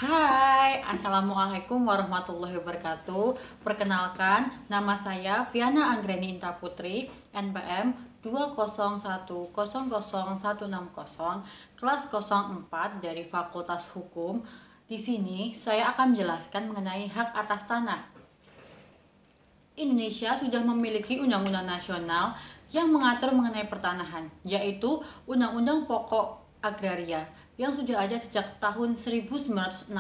Hai, Assalamualaikum warahmatullahi wabarakatuh. Perkenalkan, nama saya Viana Anggreni Inta Putri, NPM 201000160, kelas 04 dari Fakultas Hukum. Di sini saya akan menjelaskan mengenai hak atas tanah. Indonesia sudah memiliki undang-undang nasional yang mengatur mengenai pertanahan, yaitu Undang-Undang Pokok Agraria yang sudah ada sejak tahun 1960.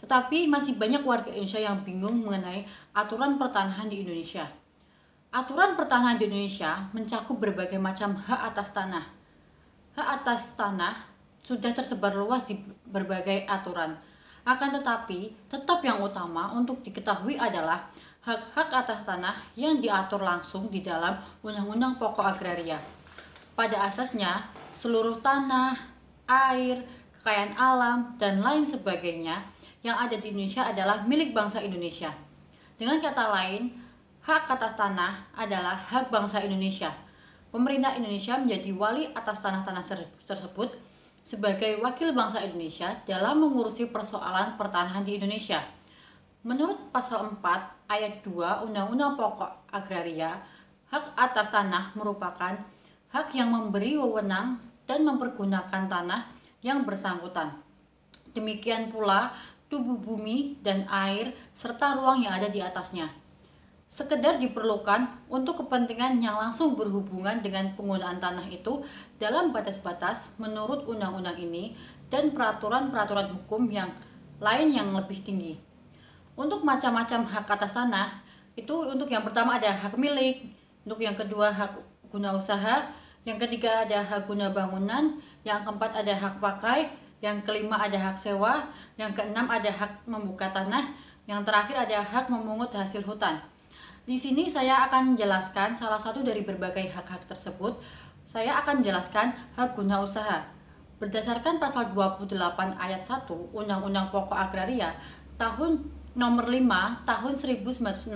Tetapi masih banyak warga Indonesia yang bingung mengenai aturan pertanahan di Indonesia. Aturan pertanahan di Indonesia mencakup berbagai macam hak atas tanah. Hak atas tanah sudah tersebar luas di berbagai aturan. Akan tetapi, tetap yang utama untuk diketahui adalah hak-hak atas tanah yang diatur langsung di dalam Undang-Undang Pokok Agraria. Pada asasnya, seluruh tanah, air, kekayaan alam, dan lain sebagainya yang ada di Indonesia adalah milik bangsa Indonesia. Dengan kata lain, hak atas tanah adalah hak bangsa Indonesia. Pemerintah Indonesia menjadi wali atas tanah-tanah tersebut sebagai wakil bangsa Indonesia dalam mengurusi persoalan pertanahan di Indonesia. Menurut pasal 4 ayat 2 Undang-Undang Pokok Agraria, hak atas tanah merupakan hak yang memberi wewenang dan mempergunakan tanah yang bersangkutan. Demikian pula tubuh bumi dan air serta ruang yang ada di atasnya. Sekedar diperlukan untuk kepentingan yang langsung berhubungan dengan penggunaan tanah itu dalam batas-batas menurut undang-undang ini dan peraturan-peraturan hukum yang lain yang lebih tinggi. Untuk macam-macam hak atas tanah, itu untuk yang pertama ada hak milik, untuk yang kedua hak guna usaha, yang ketiga ada hak guna bangunan, yang keempat ada hak pakai, yang kelima ada hak sewa, yang keenam ada hak membuka tanah, yang terakhir ada hak memungut hasil hutan. Di sini saya akan menjelaskan salah satu dari berbagai hak-hak tersebut. Saya akan menjelaskan hak guna usaha. Berdasarkan pasal 28 ayat 1 Undang-Undang Pokok Agraria tahun nomor 5 tahun 1960,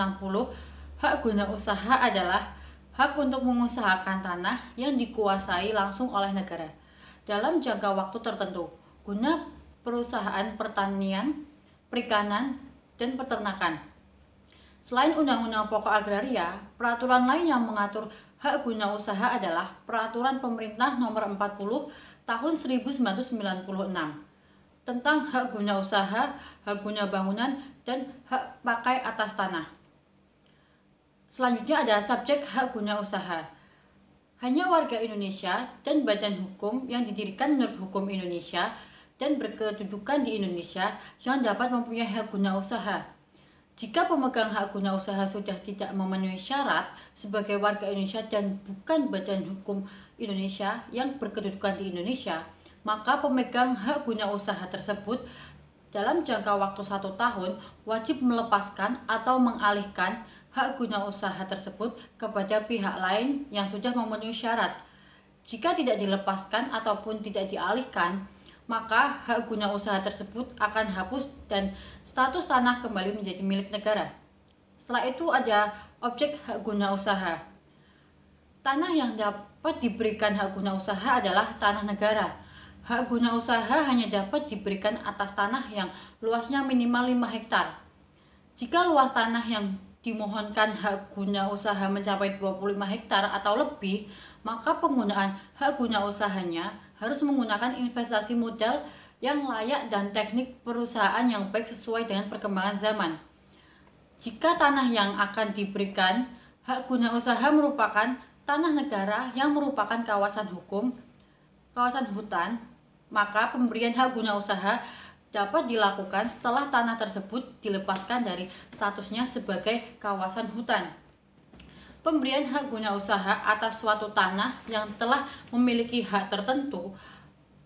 hak guna usaha adalah hak untuk mengusahakan tanah yang dikuasai langsung oleh negara dalam jangka waktu tertentu guna perusahaan pertanian, perikanan, dan peternakan. Selain Undang-Undang Pokok Agraria, peraturan lain yang mengatur hak guna usaha adalah Peraturan Pemerintah Nomor 40 Tahun 1996 tentang hak guna usaha, hak guna bangunan, dan hak pakai atas tanah. Selanjutnya ada subjek hak guna usaha. Hanya warga Indonesia dan badan hukum yang didirikan menurut hukum Indonesia dan berkedudukan di Indonesia yang dapat mempunyai hak guna usaha. Jika pemegang hak guna usaha sudah tidak memenuhi syarat sebagai warga Indonesia dan bukan badan hukum Indonesia yang berkedudukan di Indonesia, maka pemegang hak guna usaha tersebut dalam jangka waktu 1 tahun wajib melepaskan atau mengalihkan hak guna usaha tersebut kepada pihak lain yang sudah memenuhi syarat. Jika tidak dilepaskan ataupun tidak dialihkan, maka hak guna usaha tersebut akan hapus dan status tanah kembali menjadi milik negara. Setelah itu ada objek hak guna usaha. Tanah yang dapat diberikan hak guna usaha adalah tanah negara. Hak guna usaha hanya dapat diberikan atas tanah yang luasnya minimal 5 hektar. Jika luas tanah yang dimohonkan hak guna usaha mencapai 25 hektar atau lebih, maka penggunaan hak guna usahanya harus menggunakan investasi modal yang layak dan teknik perusahaan yang baik sesuai dengan perkembangan zaman. Jika tanah yang akan diberikan hak guna usaha merupakan tanah negara yang merupakan kawasan hukum, kawasan hutan, maka pemberian hak guna usaha dapat dilakukan setelah tanah tersebut dilepaskan dari statusnya sebagai kawasan hutan. Pemberian hak guna usaha atas suatu tanah yang telah memiliki hak tertentu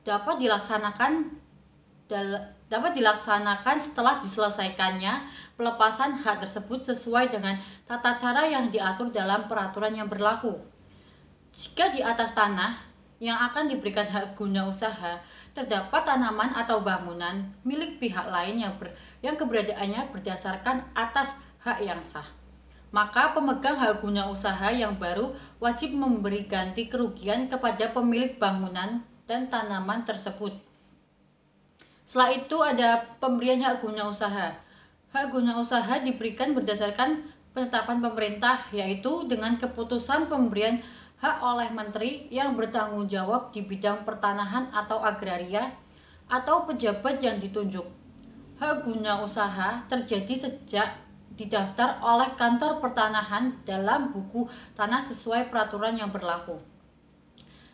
dapat dilaksanakan setelah diselesaikannya pelepasan hak tersebut sesuai dengan tata cara yang diatur dalam peraturan yang berlaku. Jika di atas tanah yang akan diberikan hak guna usaha terdapat tanaman atau bangunan milik pihak lain yang keberadaannya berdasarkan atas hak yang sah, maka pemegang hak guna usaha yang baru wajib memberi ganti kerugian kepada pemilik bangunan dan tanaman tersebut. Setelah itu ada pemberian hak guna usaha. Hak guna usaha diberikan berdasarkan penetapan pemerintah, yaitu dengan keputusan pemberian hak oleh menteri yang bertanggung jawab di bidang pertanahan atau agraria atau pejabat yang ditunjuk. Hak guna usaha terjadi sejak didaftar oleh kantor pertanahan dalam buku tanah sesuai peraturan yang berlaku.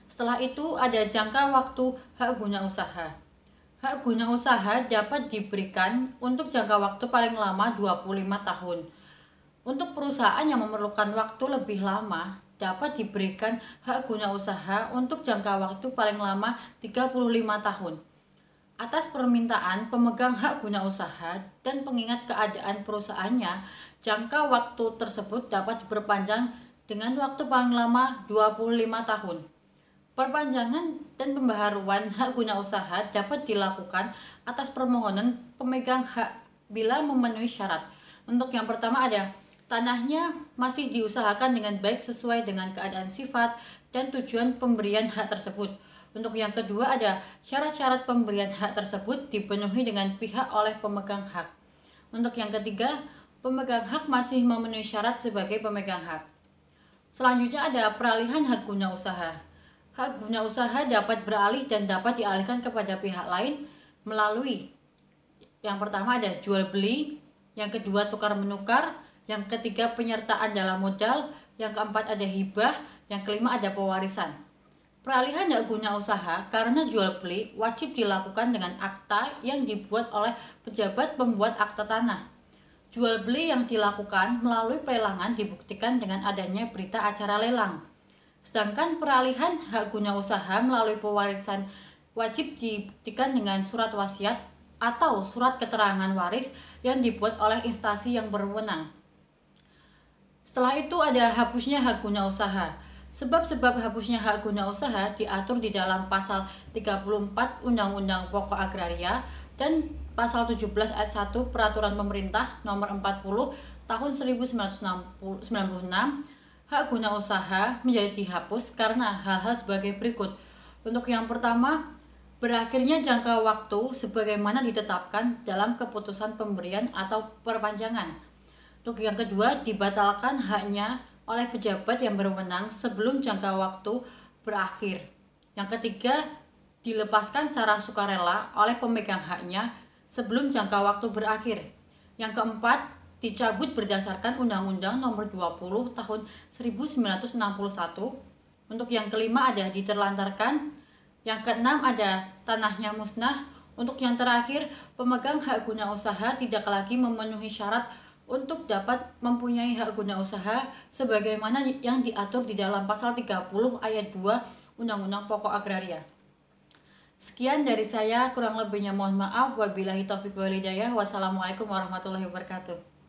Setelah itu ada jangka waktu hak guna usaha. Hak guna usaha dapat diberikan untuk jangka waktu paling lama 25 tahun. Untuk perusahaan yang memerlukan waktu lebih lama, dapat diberikan hak guna usaha untuk jangka waktu paling lama 35 tahun. Atas permintaan pemegang hak guna usaha dan pengingat keadaan perusahaannya, jangka waktu tersebut dapat diperpanjang dengan waktu paling lama 25 tahun. Perpanjangan dan pembaharuan hak guna usaha dapat dilakukan atas permohonan pemegang hak bila memenuhi syarat. Untuk yang pertama ada tanahnya masih diusahakan dengan baik sesuai dengan keadaan sifat dan tujuan pemberian hak tersebut. Untuk yang kedua ada syarat-syarat pemberian hak tersebut dipenuhi dengan pihak oleh pemegang hak. Untuk yang ketiga, pemegang hak masih memenuhi syarat sebagai pemegang hak. Selanjutnya ada peralihan hak guna usaha. Hak guna usaha dapat beralih dan dapat dialihkan kepada pihak lain melalui yang pertama ada jual beli, yang kedua tukar menukar, yang ketiga penyertaan dalam modal, yang keempat ada hibah, yang kelima ada pewarisan. Peralihan hak guna usaha karena jual beli wajib dilakukan dengan akta yang dibuat oleh pejabat pembuat akta tanah. Jual beli yang dilakukan melalui pelelangan dibuktikan dengan adanya berita acara lelang. Sedangkan peralihan hak guna usaha melalui pewarisan wajib dibuktikan dengan surat wasiat atau surat keterangan waris yang dibuat oleh instansi yang berwenang. Setelah itu ada hapusnya hak guna usaha. Sebab-sebab hapusnya hak guna usaha diatur di dalam pasal 34 Undang-Undang Pokok Agraria dan pasal 17 ayat 1 Peraturan Pemerintah Nomor 40 Tahun 1996. Hak guna usaha menjadi dihapus karena hal-hal sebagai berikut. Untuk yang pertama, berakhirnya jangka waktu sebagaimana ditetapkan dalam keputusan pemberian atau perpanjangan. Untuk yang kedua, dibatalkan haknya oleh pejabat yang berwenang sebelum jangka waktu berakhir. Yang ketiga, dilepaskan secara sukarela oleh pemegang haknya sebelum jangka waktu berakhir. Yang keempat, dicabut berdasarkan Undang-Undang Nomor 20 Tahun 1961. Untuk yang kelima ada diterlantarkan. Yang keenam ada tanahnya musnah. Untuk yang terakhir, pemegang hak guna usaha tidak lagi memenuhi syarat untuk dapat mempunyai hak guna usaha sebagaimana yang diatur di dalam pasal 30 ayat 2 Undang-Undang Pokok Agraria. Sekian dari saya, kurang lebihnya mohon maaf. Wabillahi taufiq wal hidayah. Wassalamualaikum warahmatullahi wabarakatuh.